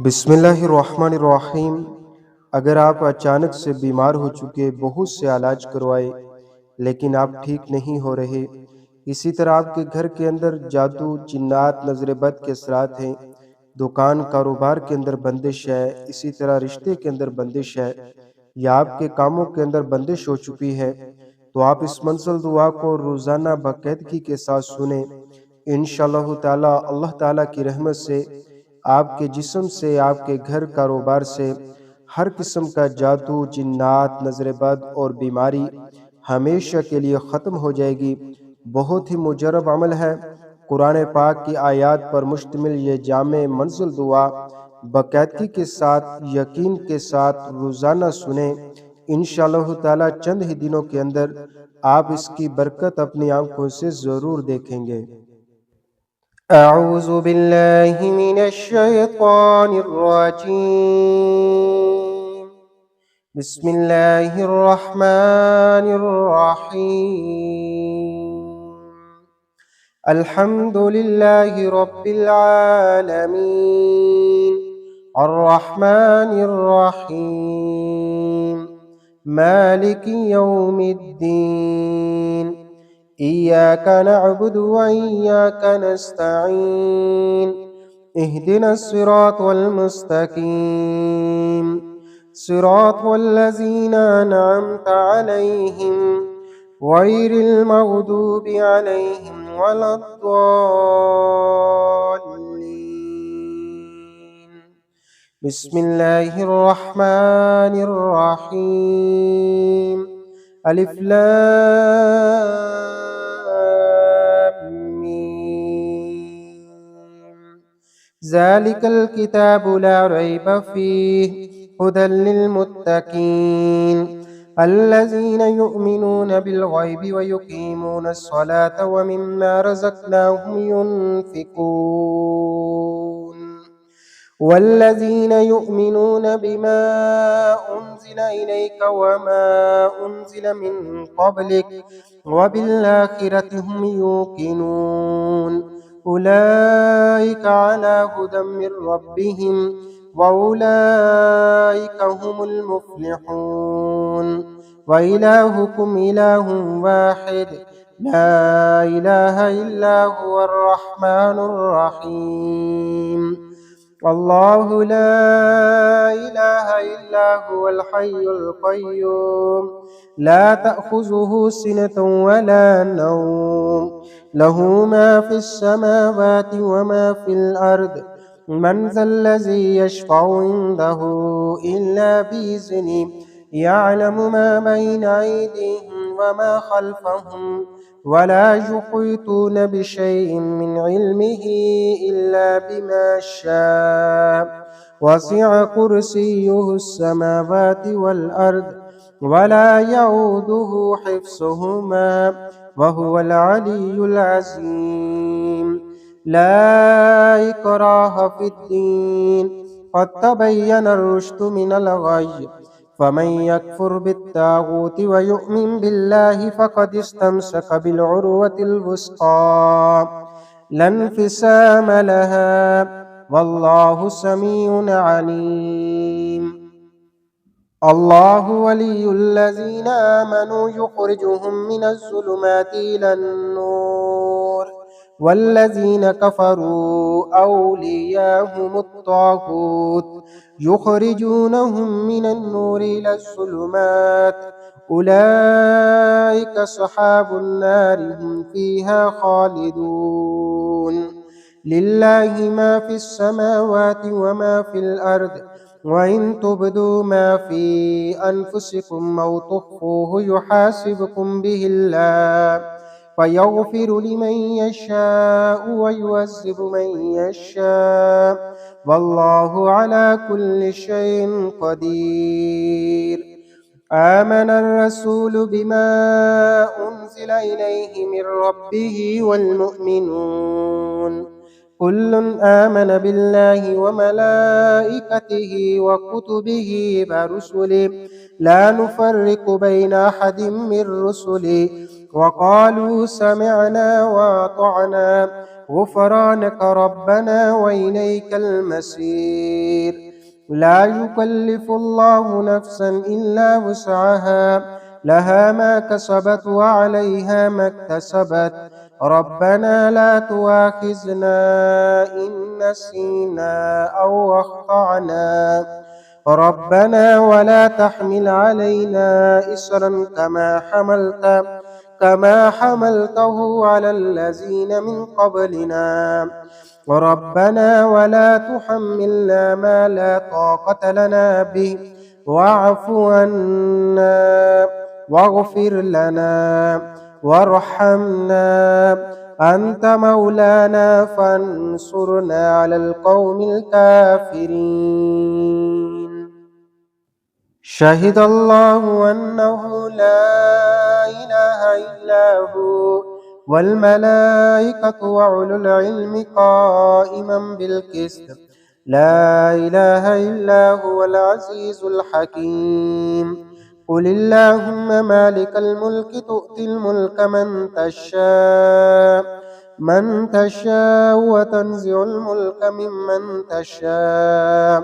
बिस्मिल्लाहिर्रहमानिर्रहीम। अगर आप अचानक से बीमार हो चुके, बहुत से इलाज करवाए लेकिन आप ठीक नहीं हो रहे, इसी तरह आपके घर के अंदर जादू, जिन्नात, नजर बद के असरात हैं, दुकान कारोबार के अंदर बंदिश है, इसी तरह रिश्ते के अंदर बंदिश है या आपके कामों के अंदर बंदिश हो चुकी है, तो आप इस मंसल दुआ को रोज़ाना बाकायदगी के साथ सुने। इंशाअल्लाह ताला अल्लाह ताला की रहमत से आपके जिस्म से, आपके घर कारोबार से हर किस्म का जादू, जिन्नात, नजर बद और बीमारी हमेशा के लिए ख़त्म हो जाएगी। बहुत ही मुजरब अमल है। कुरान पाक की आयत पर मुश्तमिल ये जामे मंजिल दुआ बाकायदगी के साथ, यकीन के साथ रोज़ाना सुने। इंशाअल्लाह ताला चंद ही दिनों के अंदर आप इसकी बरकत अपनी आंखों से ज़रूर देखेंगे। أعوذ بالله من الشيطان الرجيم. بسم الله الرحمن الرحيم. الحمد لله رب العالمين الرحمن الرحيم مالك يوم الدين إياك نعبد وإياك نستعين اهدنا الصراط المستقيم صراط الذين أنعمت عليهم غير المغضوب عليهم ولا الضالين. بسم الله الرحمن الرحيم. ألف لام ميم. ذلك الكتاب لا ريب فيه هدى للمتقين الذين يؤمنون بالغيب ويقيمون الصلاة ومما رزقناهم ينفقون والذين يؤمنون بما أنزل إليك وما أنزل من قبلك وبالآخرة هم يوقنون أولئك على هدى من ربهم وأولئك هم المفلحون. وإلهكم إله واحد لا إله إلا هو الرحمن الرحيم. الله لا إله إلا هو الحي القيوم لا تأخذه سنة ولا نوم له ما في السماوات وما في الأرض من ذا الذي يشفع عنده إلا بإذنه يعلم ما بين أيديهم وما خلفهم ولا يحيطون بشيء من علمه إلا بما شاء وسع كرسيه السماوات والأرض ولا يعوده حفظهما وهو العلي العظيم. لا إكراه في الدين قد تبين الرشد من الغي فمن يكفر بالطاغوت ويؤمن بالله فقد استمسك بالعروة الوثقى لا انفصام لها والله سميع عليم. الله ولي الذين آمنوا يخرجهم من الظلمات إلى النور والذين كفروا أولياءهم الطاغوت يخرجونهم من النور إلى الظلمات أولئك أصحاب النار هم فيها خالدون. لله ما في السماوات وما في الأرض وإن تبدوا ما في أنفسكم أو تخفوه يحاسبكم به الله فيغفر لمن يشاء ويعذب من يشاء والله على كل شيء قدير. آمن الرسول بما أنزل إليه من ربه والمؤمنون كل آمن بالله وملائكته وكتبه ورسله لا نفرق بين أحد من رسله وقالوا سمعنا وأطعنا غفرانك ربنا وإليك المصير. لا يكلف الله نفسا إلا وسعها، لها ما كسبت وعليها ما اكتسبت. ربنا لا تؤاخذنا إن نسينا أو أخطأنا. ربنا ولا تحمل علينا إصرا كما حملته على الذين من قبلنا. ربنا ولا تحملنا ما لا طاقة لنا به، واعف عنا واغفر لنا وارحمنا، أنت مولانا فانصرنا على القوم الكافرين. شهد الله أنه لا إله إلا هو والملائكة وأولو العلم قائما بالقسط، لا إله إلا هو العزيز الحكيم. قل اللهم مالك الملك تؤتي الملك من تشاء وتنزع الملك ممن تشاء،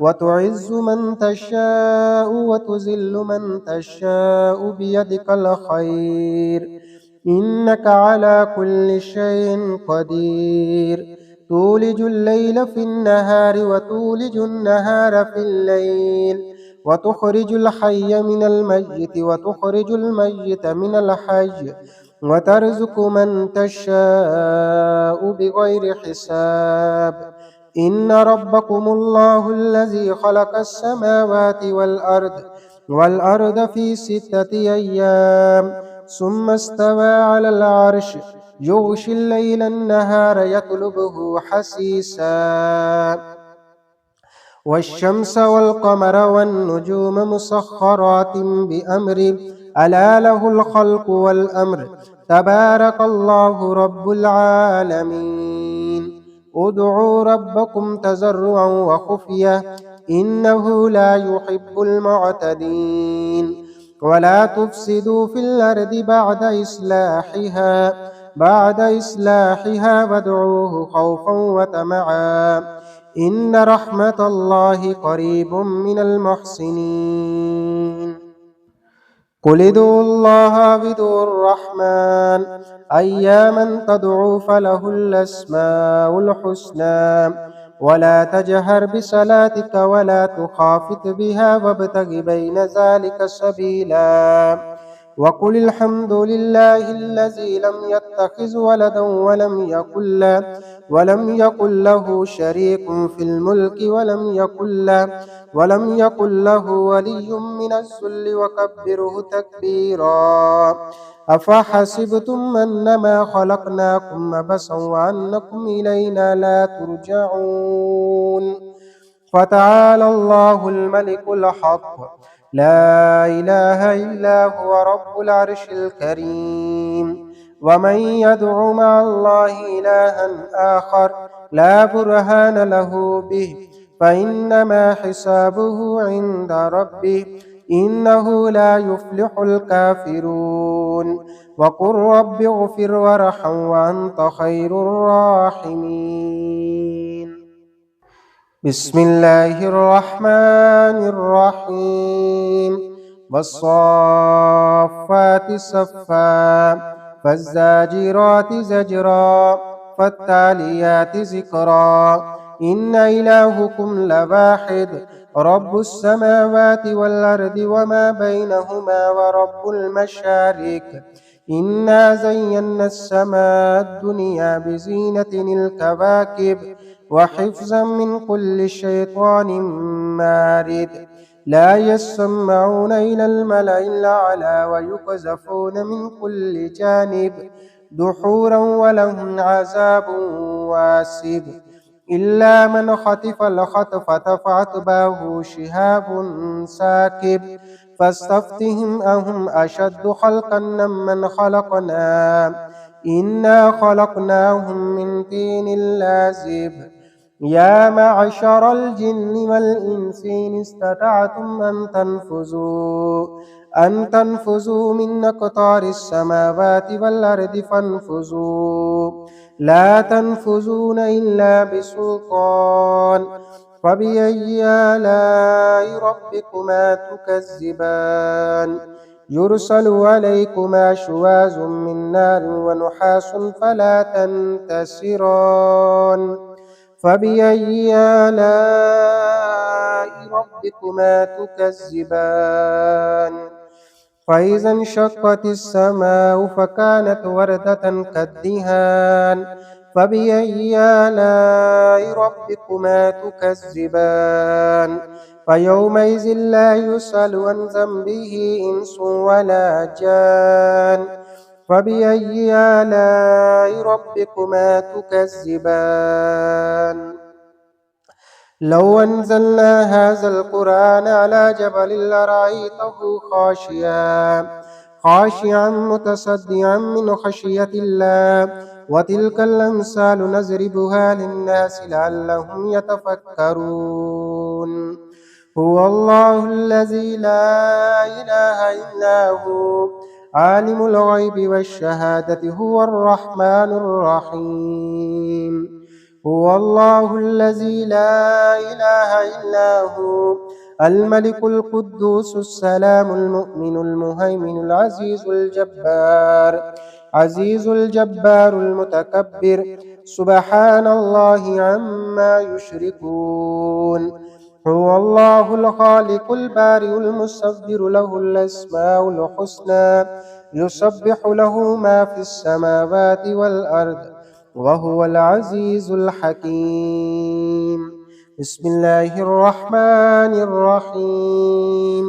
وتعز من تشاء وتذل من تشاء، بيدك الخير، إنك على كل شيء قدير. تولج الليل في النهار وتولج النهار في الليل، وتخرج الحي من الميت وتخرج الميت من الحي، وترزق من تشاء بغير حساب. إن ربكم الله الذي خلق السماوات والأرض في 6 أيام ثم استوى على العرش، يغشي الليل النهار يطلبه حثيثا، والشمس والقمر والنجوم مسخرات بأمره، ألا له الخلق والأمر، تبارك الله رب العالمين. ادعوا ربكم تضرعا وخفية، إنه لا يحب المعتدين. ولا تفسدوا في الأرض بعد إصلاحها وادعوه خوفا وطمعا، إن رحمة الله قريب من المحسنين. قل ادعوا الله وادعوا الرحمن، أياما تدعوا فله الأسماء الحسنى. ولا تجهر بصلاتك ولا تخافت بها وابتغ بين ذلك سبيلا. وقل الحمد لله الذي لم يتخذ ولدا ولم يكن له شريك في الملك ولم يكن له ولي من الذل وكبره تكبيرا. أفحسبتم أنما خلقناكم عبثا وأنكم إلينا لا ترجعون. فتعالى الله الملك الحق، لا إله إلا هو رب العرش الكريم. ومن يدع مع الله إلها آخر لا برهان له به، فإنما حسابه عند ربه، إنه لا يفلح الكافرون. وقل رب اغفر وارحم وأنت خير الراحمين. بسم الله الرحمن الرحيم. والصافات صفا، فالزاجرات زجرا، فالتاليات ذكرا. إن إلهكم لواحد، رب السماوات والأرض وما بينهما ورب المشارق. إنا زينا السماء الدنيا بزينة الكواكب، وحفظا من كل شيطان مارد. لا يسمعون إلى الملأ الأعلى ويقذفون من كل جانب دحورا، ولهم عذاب واسب. إلا من خطف الخطفة فأتبعه شهاب ساكب. فاستفتهم أهم أشد خلقا ممن خلقنا، إنا خلقناهم من طين لازب. يا معشر الجن والإنس إن استطعتم أن تنفذوا من أقطار السماوات والأرض فانفذوا. لا تنفذون إلا بسلطان. فبأي آلاء ربكما تكذبان؟ يرسل عليكما شواظ من نار ونحاس فلا تنتصران. فبأي آلاء ربكما تكذبان؟ فإذا انشقت السماء فكانت وردة كالدهان. فبأي آلاء ربكما تكذبان؟ فيومئذ لا يسأل عن ذنبه إنس ولا جان. فبأي آلاء ربكما تكذبان؟ لو أنزلنا هذا القرآن على جبل لرأيته خاشعا متصدعا من خشية الله. وتلك الأمثال نضربها للناس لعلهم يتفكرون. هو الله الذي لا إله إلا هو عالم الغيب والشهادة هو الرحمن الرحيم. هو الله الذي لا إله إلا هو الملك القدوس السلام المؤمن المهيمن عزيز الجبار المتكبر سبحان الله عما يشركون. هو الله الخالق البارئ المصور له الأسماء الحسنى يسبح له ما في السماوات والأرض وهو العزيز الحكيم. بسم الله الرحمن الرحيم.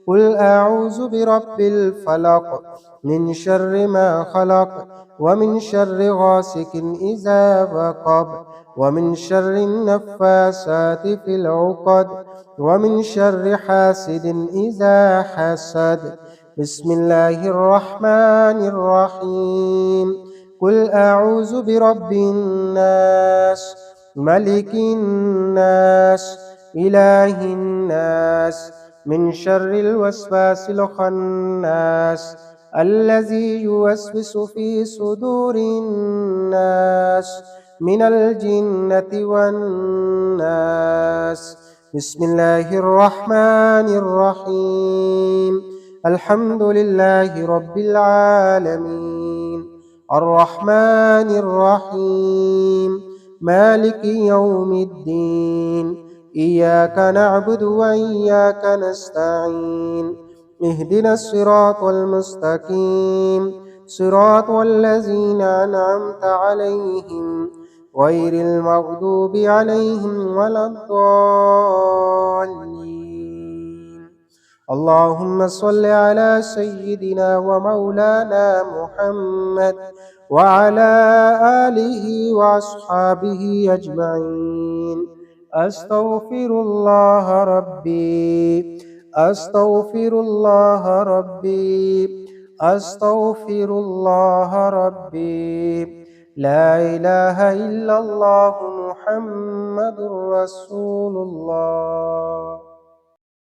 قل أعوذ برب الفلق من شر ما خلق ومن شر غاسق إذا وقب ومن شر النفاسات في العقد ومن شر حاسد إذا حسد. بسم الله الرحمن الرحيم. قل أعوذ برب الناس ملك الناس إله الناس من شر الوسواس الخناس الذي يوسوس في صدور الناس من الجنة والناس. بسم الله الرحمن الرحيم. الحمد لله رب العالمين الرحمن الرحيم مالك يوم الدين إياك نعبد وإياك نستعين اهدنا الصراط المستقيم صراط الذين أنعمت عليهم غير المغضوب عليهم ولا الضالين. اللهم صل على سيدنا ومولانا محمد وعلى آله وأصحابه أجمعين. أستغفر الله ربي أستغفر الله ربي أستغفر الله ربي. لا إله إلا الله محمد رسول الله.